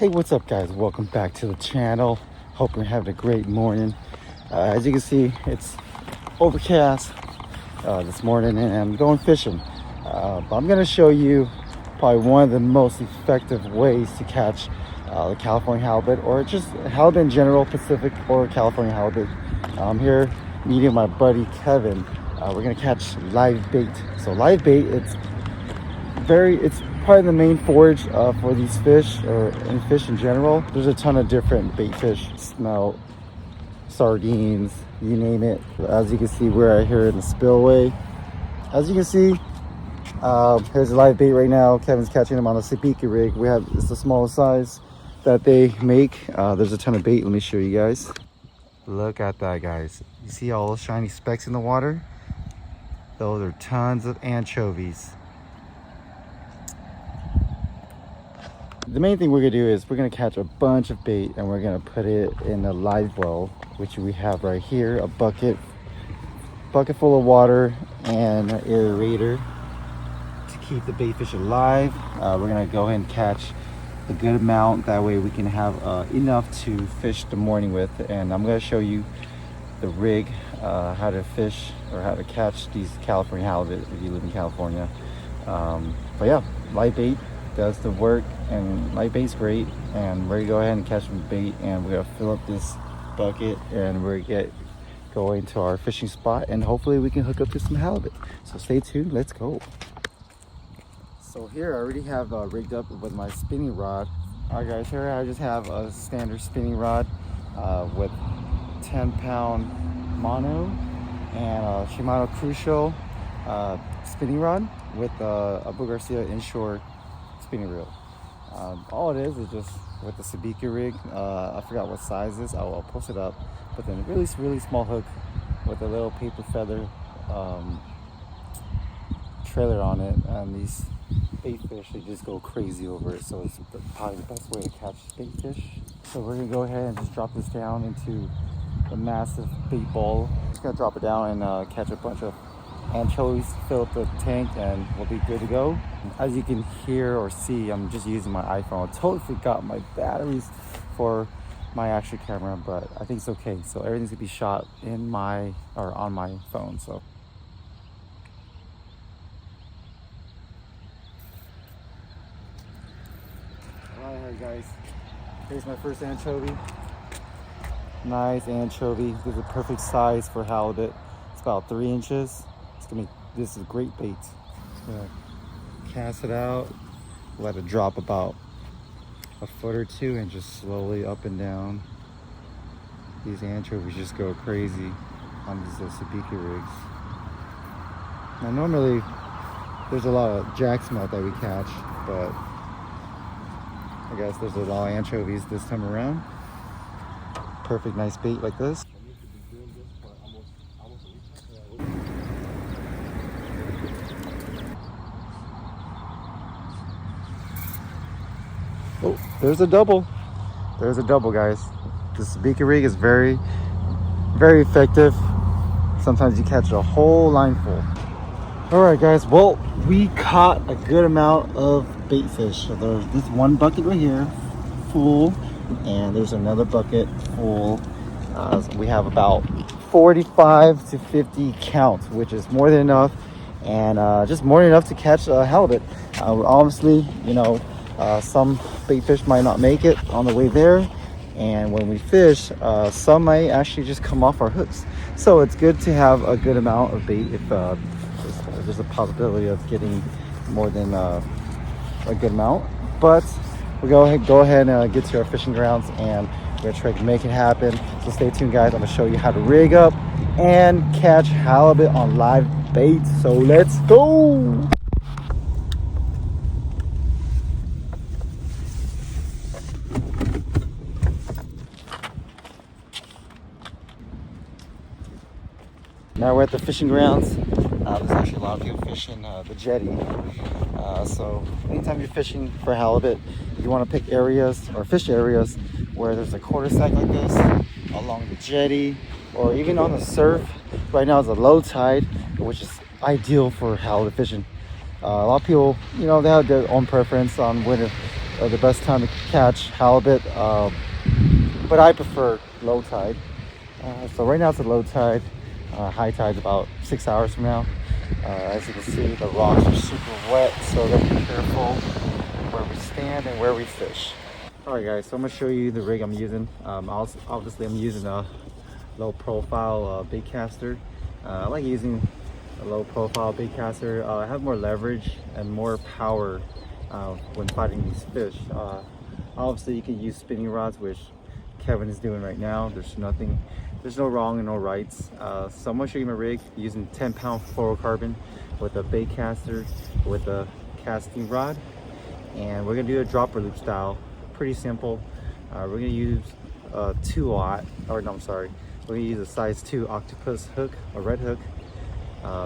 Hey, what's up guys? Welcome back to the channel. Hope you're having a great morning. As you can see, it's overcast this morning and I'm going fishing. But I'm going to show you probably one of the most effective ways to catch the California halibut, or just halibut in general, Pacific or California halibut. I'm here meeting my buddy Kevin. We're going to catch live bait. So live bait, it's probably the main forage for these fish, or any fish in general. There's a ton of different bait fish, smelt, sardines, you name it. As you can see, we're right here in the spillway. As you can see, here's a live bait right now. Kevin's catching them on a sabiki rig. It's the smallest size that they make. There's a ton of bait. Let me show you guys. Look at that, guys. You see all those shiny specks in the water? Those are tons of anchovies. The main thing we're gonna do is we're gonna catch a bunch of bait and we're gonna put it in a live well, which we have right here, a bucket full of water and an aerator to keep the bait fish alive. We're gonna go ahead and catch a good amount, that way we can have enough to fish the morning with. And I'm gonna show you the rig, how to fish or how to catch these California halibut if you live in California. But yeah, live bait does the work, and live bait's great. And we're gonna go ahead and catch some bait, and we're gonna fill up this bucket and we're gonna get going to our fishing spot, and hopefully we can hook up to some halibut. So stay tuned, let's go. So here I already have rigged up with my spinning rod. All right guys, here I just have a standard spinning rod with 10-pound mono and a Shimano Crucial spinning rod with a Abu Garcia inshore spinning reel. All it is just with the sabiki rig. I forgot what size it is. I'll post it up. But then a really small hook with a little paper feather trailer on it, and these bait fish, they just go crazy over it. So it's probably the best way to catch bait fish. So we're gonna go ahead and just drop this down into the massive bait bowl. Just gonna drop it down and catch a bunch of anchovies, fill up the tank, and we'll be good to go. As you can hear or see, I'm just using my iPhone. I totally forgot my batteries for my actual camera, but I think it's okay. So everything's gonna be shot on my phone. So all right guys, here's my first anchovy. Nice anchovy. This is a perfect size for halibut. It's about 3 inches. This is great bait. Just gonna cast it out, let it drop about a foot or two, and just slowly up and down. These anchovies just go crazy on these sabiki rigs. Now normally there's a lot of jack smelt that we catch, but I guess there's a lot of anchovies this time around. Perfect nice bait like this. Oh, there's a double. There's a double, guys. This sabiki rig is very effective. Sometimes you catch a whole line full. All right guys, well, we caught a good amount of bait fish. So there's this one bucket right here full, and there's another bucket full. So we have about 45 to 50 counts, which is more than enough, and just more than enough to catch halibut. Obviously, you know, some bait fish might not make it on the way there, and when we fish, some might actually just come off our hooks. So it's good to have a good amount of bait if there's a possibility of getting more than a good amount. But we'll go ahead and get to our fishing grounds, and we're gonna try to make it happen. So stay tuned guys, I'm gonna show you how to rig up and catch halibut on live bait. So let's go. Now we're at the fishing grounds. There's actually a lot of people fishing the jetty. So anytime you're fishing for halibut, you want to pick areas or fish areas where there's a quarter stack like this along the jetty, or even on the surf. Right now it's a low tide, which is ideal for halibut fishing. A lot of people, you know, they have their own preference on when are the best time to catch halibut, but I prefer low tide. So right now it's a low tide. High tide's about 6 hours from now. As you can see, the rocks are super wet, so we gotta be careful where we stand and where we fish. All right, guys, so I'm gonna show you the rig I'm using. Obviously, I'm using a low profile bait caster. I like using a low profile bait caster. I have more leverage and more power when fighting these fish. Obviously, you can use spinning rods, which Kevin is doing right now. There's no wrong and no rights. So I'm gonna show you my rig using 10-pound fluorocarbon with a bait caster with a casting rod, and we're gonna do a dropper loop style. Pretty simple. We're gonna use a 2-aught, or no, I'm sorry. We're gonna use a size 2 octopus hook, a red hook,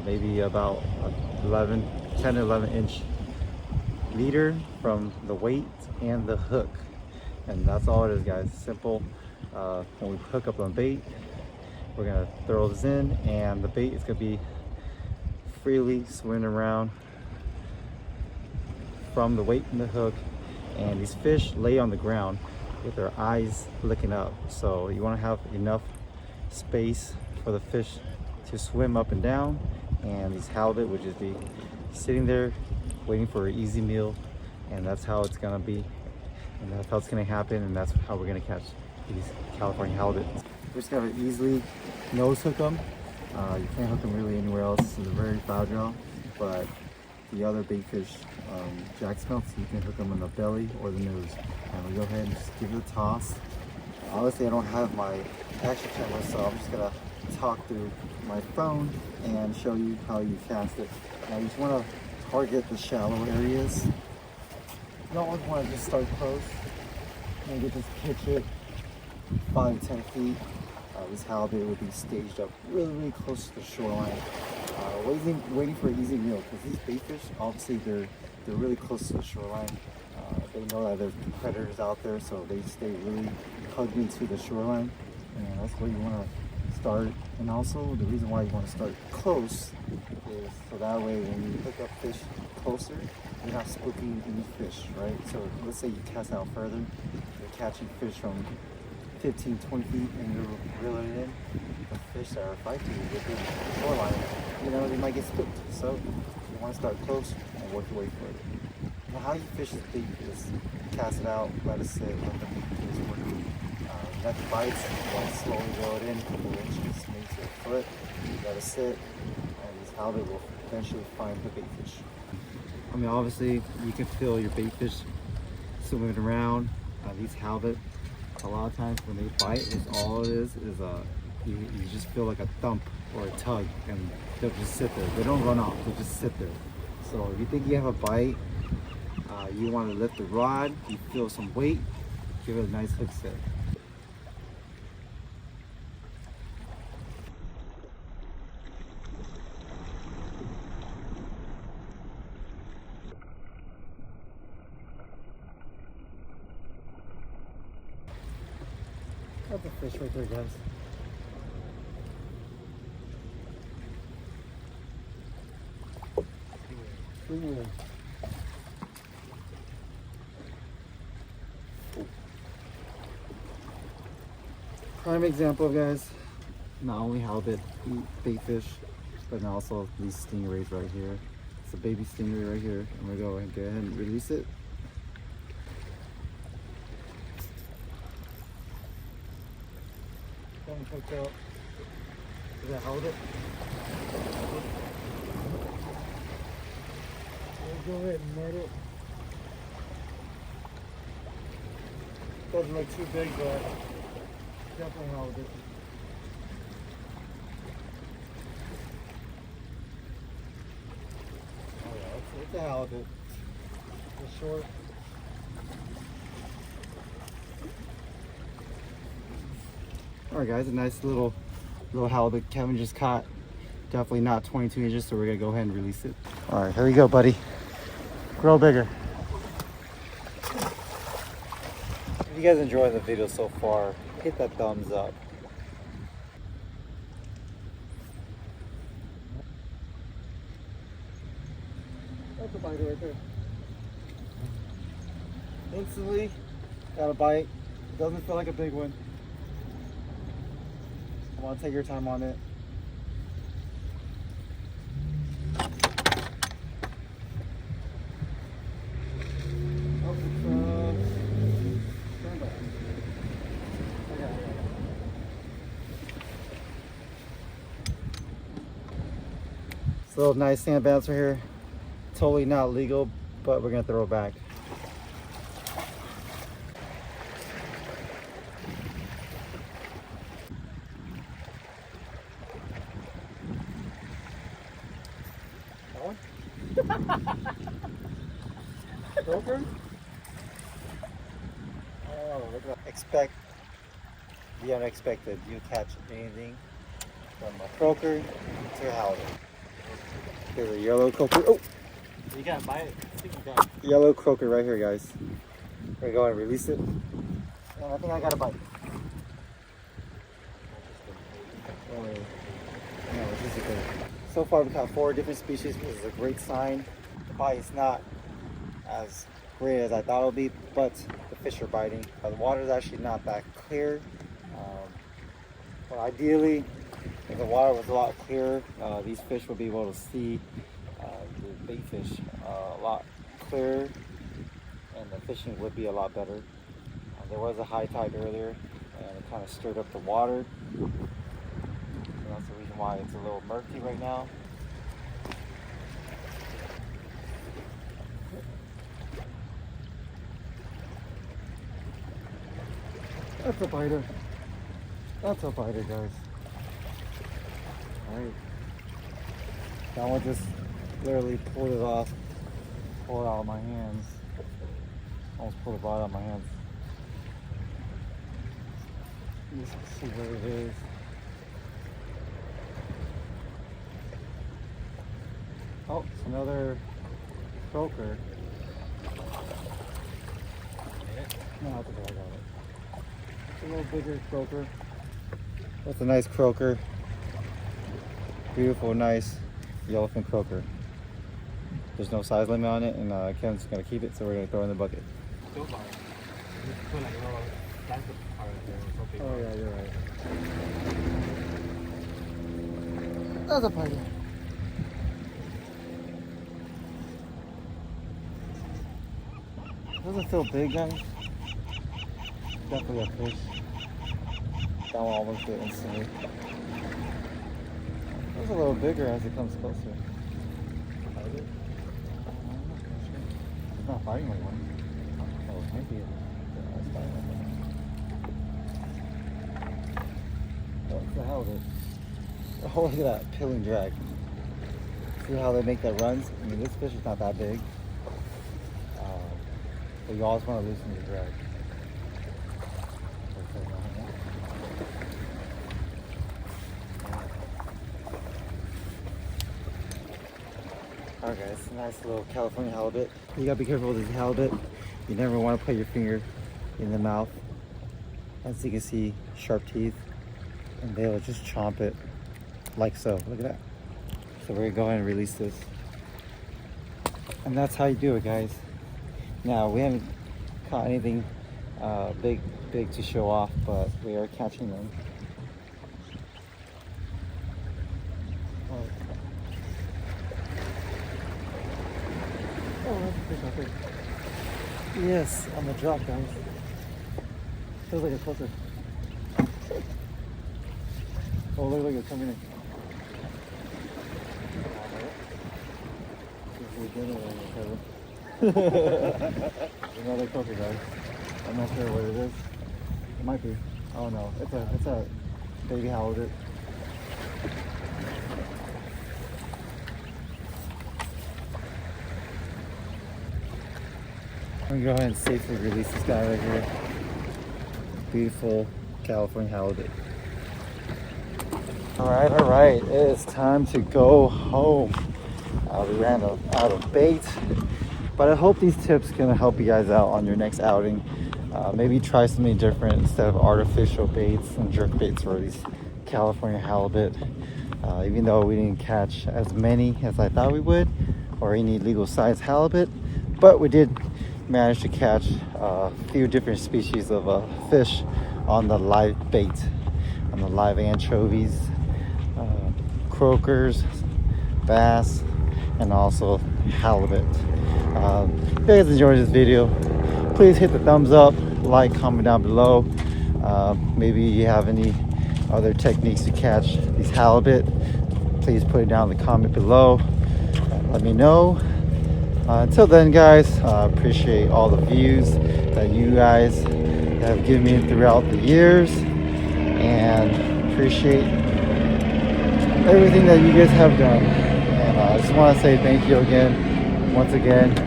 maybe about 10 to 11 inch leader from the weight and the hook. And that's all it is, guys. Simple. When we hook up on bait, we're gonna throw this in, and the bait is gonna be freely swimming around from the weight and the hook. And these fish lay on the ground with their eyes looking up. So you wanna have enough space for the fish to swim up and down, and these halibut would just be sitting there waiting for an easy meal. And that's how it's gonna be, and that's how it's gonna happen, and that's how we're gonna catch these California halibut. We're just gonna easily nose hook them. You can't hook them really anywhere else. They're very fragile, but the other bait fish, jack smelts, you can hook them in the belly or the nose. And we go ahead and just give it a toss. Obviously, I don't have my action camera, so I'm just gonna talk through my phone and show you how you cast it. Now, you just wanna target the shallow areas. You don't always wanna just start close. Maybe just pitch it 5 to 10 feet. This halibut would be staged up really close to the shoreline, waiting for an easy meal, because these bait fish, obviously they're really close to the shoreline. They know that there's predators out there, so they stay really hugged into the shoreline, and that's where you want to start. And also, the reason why you want to start close is so that way when you pick up fish closer, you're not spooking any fish, right? So let's say you cast out further, you're catching fish from 15, 20 feet, and you're reeling it in. The fish that are fighting within the shoreline, they might get spooked. So you want to start close and work your way further. Now, how you fish this bait is cast it out, let it sit, let the bait do its work. Let the bites, you want to slowly reel it in, a couple inches, maybe to a foot. Let it sit, and these halibut will eventually find the bait fish. I mean, obviously, you can feel your bait fish swimming around. These halibut, a lot of times when they bite, all it is you just feel like a thump or a tug, and they'll just sit there. They don't run off, they just sit there. So if you think you have a bite, you want to lift the rod, you feel some weight, give it a nice hook set. That's a fish right there, guys. Ooh. Prime example, guys. Not only halibut eat bait fish, but also these stingrays right here. It's a baby stingray right here. I'm gonna go ahead and release it. Hooked up. Is that halibut? We'll go ahead and net it. Doesn't look too big, but definitely halibut. Oh yeah, it's a halibut. It's short. All right, guys, a nice little halibut Kevin just caught. Definitely not 22 inches, so we're gonna go ahead and release it. All right, here you go, buddy. Grow bigger. If you guys enjoyed the video so far, hit that thumbs up. That's a bite right there. Instantly got a bite. Doesn't feel like a big one. I want to take your time on it. Oh, it's a little nice sand bouncer here. Totally not legal, but we're gonna throw it back. Croaker? Oh, look at that. Expect the unexpected. You catch anything from a croaker to a halibut. Here's a yellow croaker. Oh! You got to buy it. I think you got it. Yellow croaker right here, guys. We're going to release it. And I think I got a bite. Oh, no, this is good. So far, we've caught 4 different species. This is a great sign. The bite is not as great as I thought it would be, but the fish are biting. The water is actually not that clear. But ideally, if the water was a lot clearer, these fish would be able to see the baitfish a lot clearer, and the fishing would be a lot better. There was a high tide earlier, and it kind of stirred up the water. And that's the reason why it's a little murky right now. That's a biter. That's a biter, guys. Alright. That one just literally pulled it off. Pulled it out of my hands. Almost pulled the bite out of my hands. Let's see what it is. Oh, it's another croaker. No, I think I got it. It's a little bigger croaker. That's a nice croaker. Beautiful, nice yellowfin croaker. There's no size limit on it, and Kevin's gonna keep it, so we're gonna throw it in the bucket. Don't buy it. Just put like a little plastic part there or something. Oh yeah, you're right. That's a biter. Doesn't feel big, guys. Definitely a fish. That one almost did instantly. It's a little bigger as it comes closer. It's not biting like one. Oh, it might be. It's biting like one. What the hell is it? Oh, look at that pill and drag. See how they make that runs? I mean, this fish is not that big. But you always want to loosen your drag. Alright guys, nice little California halibut. You gotta be careful with this halibut. You never want to put your finger in the mouth. As you can see, sharp teeth. And they'll just chomp it like so. Look at that. So we're gonna go ahead and release this. And that's how you do it, guys. Now, we haven't caught anything big to show off, but we are catching them. Oh, that's a fish out there. Yes, on the drop, guys. Feels like it's closer. Oh, look, it's coming in. Another croaker, guys. I'm not sure what it is. It might be. Oh no, it's a baby halibut. I'm gonna go ahead and safely release this guy right here. Beautiful California halibut. All right. It is time to go home. We ran out of bait, but I hope these tips can help you guys out on your next outing. Maybe try something different instead of artificial baits and jerk baits for these California halibut. Even though we didn't catch as many as I thought we would, or any legal size halibut, but we did managed to catch a few different species of fish on the live bait, on the live anchovies, croakers, bass, and also halibut. If you guys enjoyed this video, please hit the thumbs up, like, comment down below. Maybe you have any other techniques to catch these halibut, please put it down in the comment below. Let me know. Until then, guys, appreciate all the views that you guys have given me throughout the years, and appreciate everything that you guys have done. And I just want to say thank you again, once again.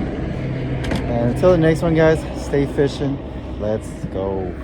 And until the next one, guys, stay fishing. Let's go.